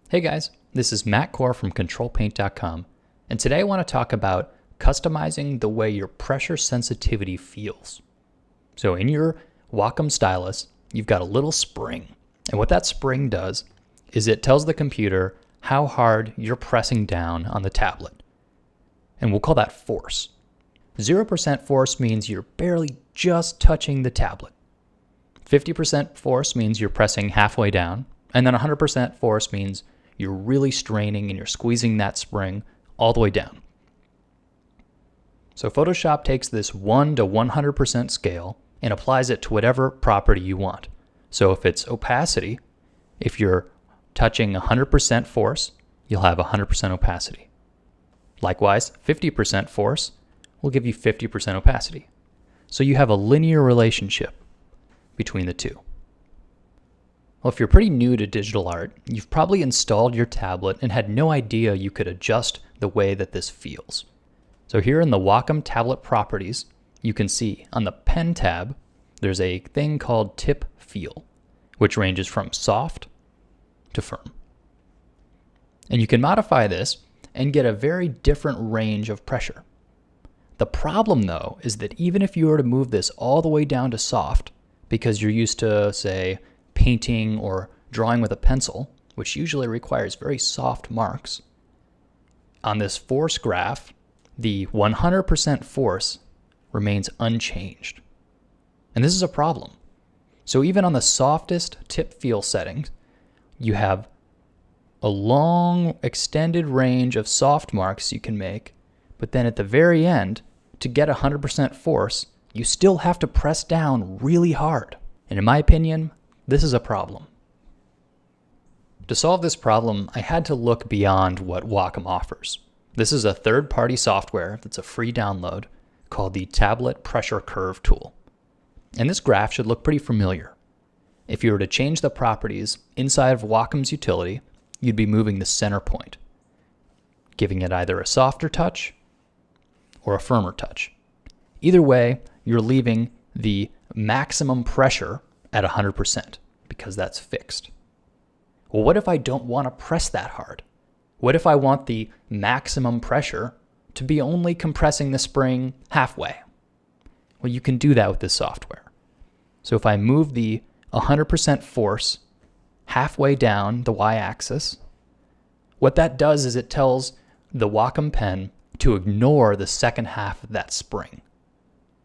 Hey guys, this is Matt Core from ControlPaint.com, and today I want to talk about customizing the way your pressure sensitivity feels. So in your Wacom stylus, you've got a little spring, and what that spring does is it tells the computer how hard you're pressing down on the tablet, and we'll call that force. 0% force means you're barely just touching the tablet. 50% force means you're pressing halfway down, and then 100% force means you're really straining and you're squeezing that spring all the way down. So Photoshop takes this 1 to 100% scale and applies it to whatever property you want. So if it's opacity, if you're touching 100% force, you'll have 100% opacity. Likewise, 50% force will give you 50% opacity. So you have a linear relationship between the two. Well, if you're pretty new to digital art, you've probably installed your tablet and had no idea you could adjust the way that this feels. So here in the Wacom tablet properties, you can see on the pen tab, there's a thing called tip feel, which ranges from soft to firm. And you can modify this and get a very different range of pressure. The problem though is that even if you were to move this all the way down to soft, because you're used to, say, painting or drawing with a pencil, which usually requires very soft marks, on this force graph, the 100% force remains unchanged. And this is a problem. So even on the softest tip feel settings, you have a long extended range of soft marks you can make, but then at the very end, to get 100% force, you still have to press down really hard. And in my opinion, this is a problem. To solve this problem, I had to look beyond what Wacom offers. This is a third-party software that's a free download called the Tablet Pressure Curve tool. And this graph should look pretty familiar. If you were to change the properties inside of Wacom's utility, you'd be moving the center point, giving it either a softer touch or a firmer touch. Either way, you're leaving the maximum pressure at 100% because that's fixed. Well, what if I don't want to press that hard? What if I want the maximum pressure to be only compressing the spring halfway? Well, you can do that with this software. So if I move the 100% force halfway down the y-axis, what that does is it tells the Wacom pen to ignore the second half of that spring.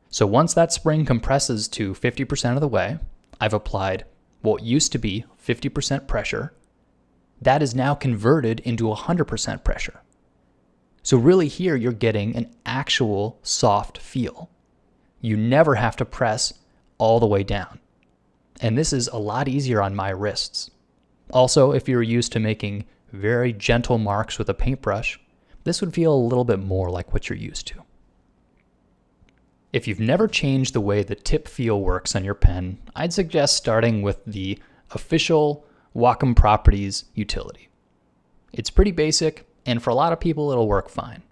So once that spring compresses to 50% of the way, I've applied what used to be 50% pressure. That is now converted into 100% pressure. So really here you're getting an actual soft feel. You never have to press all the way down. And this is a lot easier on my wrists. Also, if you're used to making very gentle marks with a paintbrush, this would feel a little bit more like what you're used to. If you've never changed the way the tip feel works on your pen, I'd suggest starting with the official Wacom Properties utility. It's pretty basic, and for a lot of people it'll work fine.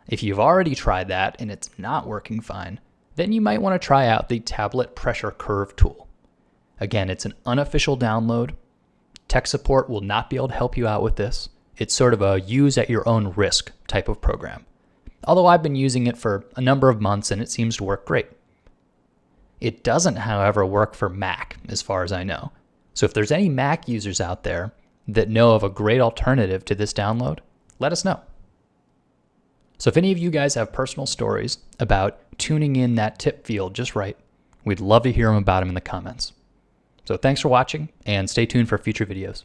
If you've already tried that and it's not working fine, then you might want to try out the Tablet Pressure Curve tool. Again, it's an unofficial download. Tech support will not be able to help you out with this. It's sort of a use at your own risk type of program. Although I've been using it for a number of months and it seems to work great. It doesn't, however, work for Mac as far as I know. So if there's any Mac users out there that know of a great alternative to this download, let us know. So if any of you guys have personal stories about tuning in that tip field just right, we'd love to hear about them in the comments. So thanks for watching and stay tuned for future videos.